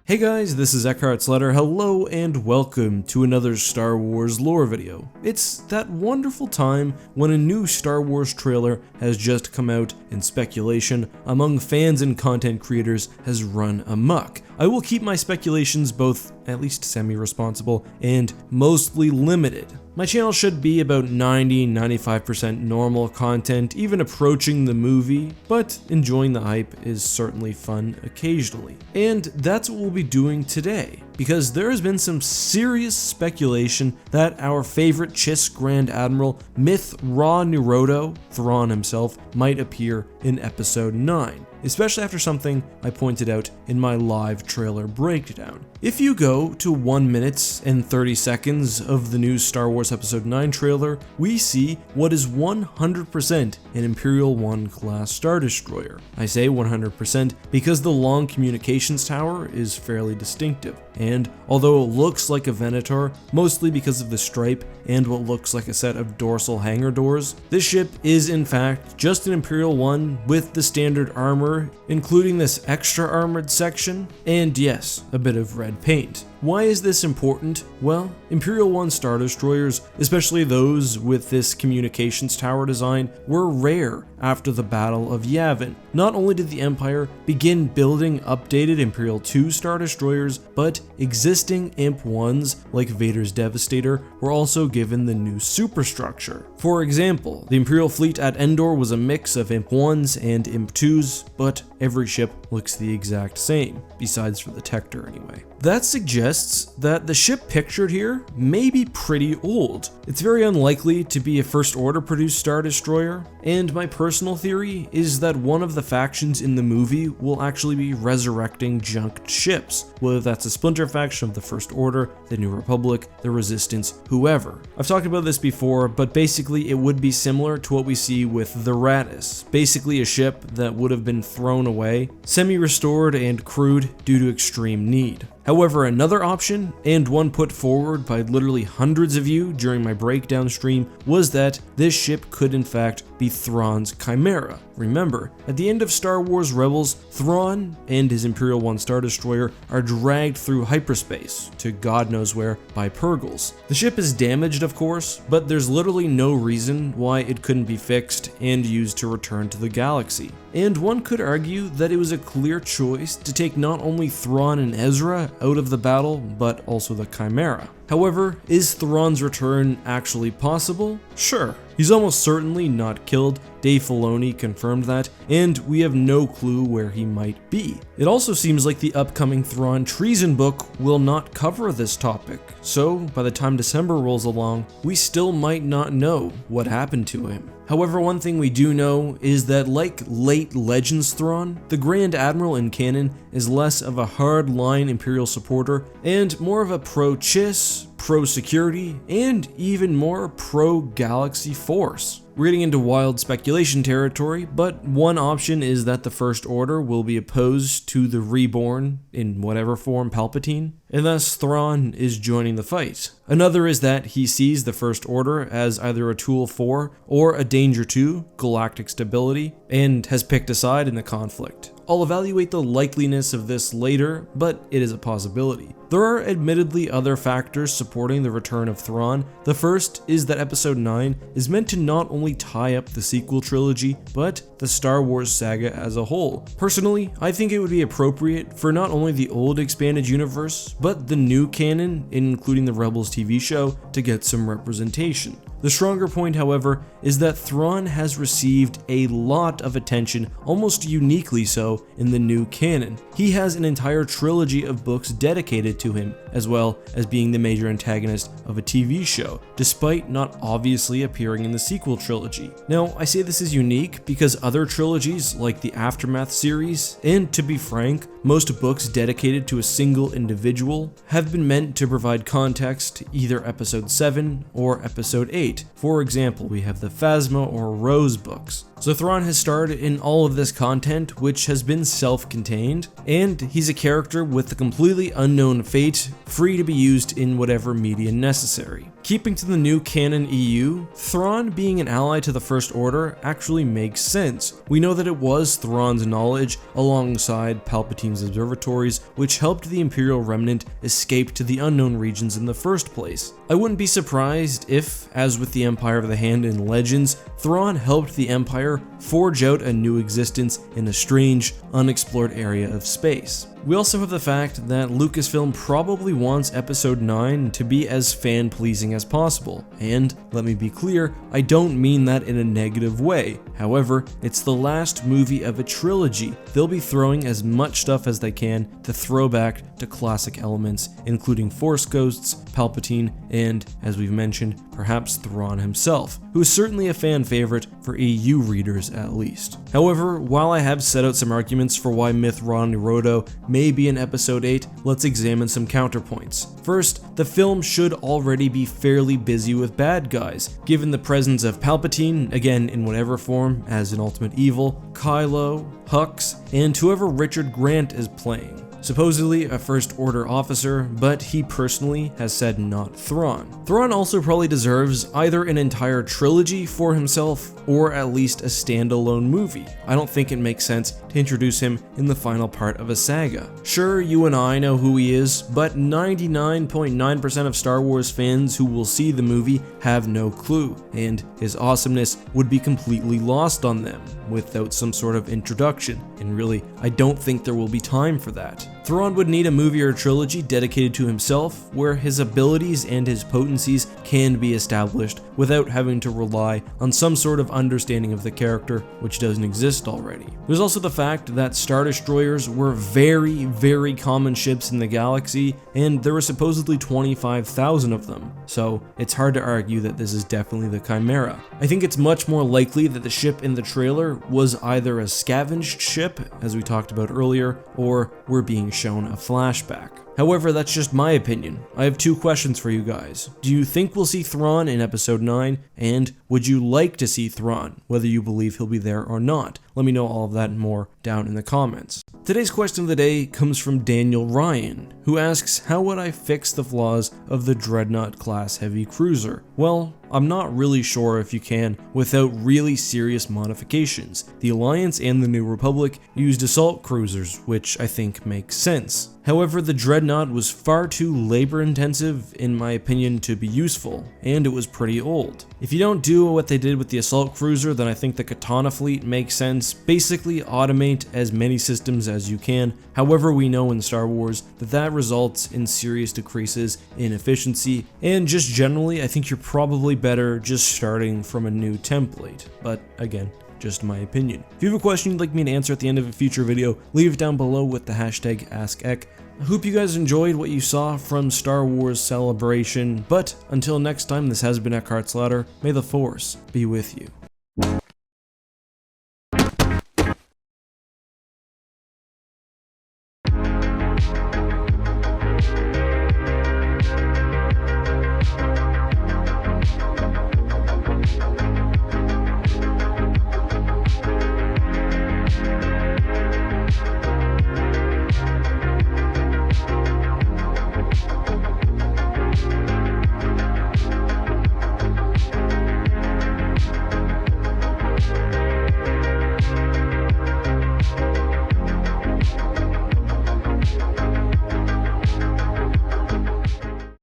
Hey guys, this is EckhartsLadder. Hello and welcome to another Star Wars lore video. It's that wonderful time when a new Star Wars trailer has just come out and speculation among fans and content creators has run amok. I will keep my speculations both at least semi-responsible and mostly limited. My channel should be about 90-95% normal content, even approaching the movie, but enjoying the hype is certainly fun occasionally. And that's what we'll be doing today, because there has been some serious speculation that our favorite Chiss Grand Admiral Myth Ra Nirodo, Thrawn himself, might appear in Episode 9. Especially after something I pointed out in my live trailer breakdown. If you go to 1 minute and 30 seconds of the new Star Wars Episode 9 trailer, we see what is 100% an Imperial 1 class Star Destroyer. I say 100% because the long communications tower is fairly distinctive, and although it looks like a Venator, mostly because of the stripe and what looks like a set of dorsal hangar doors, this ship is in fact just an Imperial 1 with the standard armor, including this extra armored section, and yes, a bit of red paint. Why is this important? Well, Imperial 1 Star Destroyers, especially those with this communications tower design, were rare after the Battle of Yavin. Not only did the Empire begin building updated Imperial 2 Star Destroyers, but existing Imp 1s like Vader's Devastator were also given the new superstructure. For example, the Imperial fleet at Endor was a mix of Imp 1s and Imp 2s, but every ship looks the exact same, besides for the Tector anyway. That suggests that the ship pictured here may be pretty old. It's very unlikely to be a First Order produced Star Destroyer, and my personal theory is that one of the factions in the movie will actually be resurrecting junked ships, whether that's a splinter faction of the First Order, the New Republic, the Resistance, whoever. I've talked about this before, but basically it would be similar to what we see with the Raddus, basically a ship that would have been thrown away, semi-restored and crewed due to extreme need. However, another option, and one put forward by literally hundreds of you during my breakdown stream, was that this ship could in fact be Thrawn's Chimera. Remember, at the end of Star Wars Rebels, Thrawn and his Imperial 1 Star Destroyer are dragged through hyperspace, to God knows where, by Purgles. The ship is damaged of course, but there's literally no reason why it couldn't be fixed and used to return to the galaxy. And one could argue that it was a clear choice to take not only Thrawn and Ezra out of the battle, but also the Chimera. However, is Thrawn's return actually possible? Sure. He's almost certainly not killed, Dave Filoni confirmed that, and we have no clue where he might be. It also seems like the upcoming Thrawn treason book will not cover this topic, so by the time December rolls along, we still might not know what happened to him. However, one thing we do know is that like late Legends Thrawn, the Grand Admiral in canon is less of a hard-line Imperial supporter and more of a pro-Chiss, pro-security, and even more pro-galaxy force. We're getting into wild speculation territory, but one option is that the First Order will be opposed to the reborn, in whatever form, Palpatine, and thus Thrawn is joining the fight. Another is that he sees the First Order as either a tool for or a danger to galactic stability, and has picked a side in the conflict. I'll evaluate the likeliness of this later, but it is a possibility. There are admittedly other factors supporting the return of Thrawn. The first is that Episode 9 is meant to not only tie up the sequel trilogy, but the Star Wars saga as a whole. Personally, I think it would be appropriate for not only the old expanded universe, but the new canon, including the Rebels TV show, to get some representation. The stronger point, however, is that Thrawn has received a lot of attention, almost uniquely so, in the new canon. He has an entire trilogy of books dedicated to him, as well as being the major antagonist of a TV show, despite not obviously appearing in the sequel trilogy. Now, I say this is unique because other trilogies, like the Aftermath series, and to be frank, most books dedicated to a single individual sequel have been meant to provide context to either Episode 7 or Episode 8. For example, we have the Phasma or Rose books. So Thrawn has starred in all of this content, which has been self-contained, and he's a character with a completely unknown fate, free to be used in whatever media necessary. Keeping to the new canon EU, Thrawn being an ally to the First Order actually makes sense. We know that it was Thrawn's knowledge, alongside Palpatine's observatories, which helped the Imperial Remnant escape to the unknown regions in the first place. I wouldn't be surprised if, as with the Empire of the Hand in Legends, Thrawn helped the Empire forge out a new existence in a strange, unexplored area of space. We also have the fact that Lucasfilm probably wants Episode 9 to be as fan-pleasing as possible, and let me be clear, I don't mean that in a negative way. However, it's the last movie of a trilogy. They'll be throwing as much stuff as they can to throw back to classic elements, including Force Ghosts, Palpatine, and, as we've mentioned, perhaps Thrawn himself, who is certainly a fan favorite for EU readers at least. However, while I have set out some arguments for why Myth Ron Rodo may be in Episode 8, let's examine some counterpoints. First, the film should already be fairly busy with bad guys, given the presence of Palpatine, again in whatever form, as an ultimate evil, Kylo, Hux, and whoever Richard Grant is playing. Supposedly a First Order officer, but he personally has said not Thrawn. Thrawn also probably deserves either an entire trilogy for himself, or at least a standalone movie. I don't think it makes sense to introduce him in the final part of a saga. Sure, you and I know who he is, but 99.9% of Star Wars fans who will see the movie have no clue, and his awesomeness would be completely lost on them without some sort of introduction, and really, I don't think there will be time for that. Thrawn would need a movie or trilogy dedicated to himself, where his abilities and his potencies can be established without having to rely on some sort of understanding of the character, which doesn't exist already. There's also the fact that Star Destroyers were very common ships in the galaxy, and there were supposedly 25,000 of them, so it's hard to argue that this is definitely the Chimera. I think it's much more likely that the ship in the trailer was either a scavenged ship, as we talked about earlier, or we're being shown a flashback. However, that's just my opinion. I have two questions for you guys. Do you think we'll see Thrawn in Episode 9? And would you like to see Thrawn, whether you believe he'll be there or not? Let me know all of that and more down in the comments. Today's question of the day comes from Daniel Ryan, who asks, how would I fix the flaws of the Dreadnought class heavy cruiser? Well, I'm not really sure if you can without really serious modifications. The Alliance and the New Republic used assault cruisers, which I think makes sense. However, the Dreadnought was far too labor intensive in my opinion to be useful, and it was pretty old. If you don't do what they did with the assault cruiser, then I think the Katana fleet makes sense. Basically automate as many systems as you can. However, we know in Star Wars that results in serious decreases in efficiency, and just generally I think you're probably better just starting from a new template, but again, just my opinion. If you have a question you'd like me to answer at the end of a future video, leave it down below with the hashtag AskEck. I hope you guys enjoyed what you saw from Star Wars Celebration, but until next time, this has been EckhartsLadder. May the Force be with you.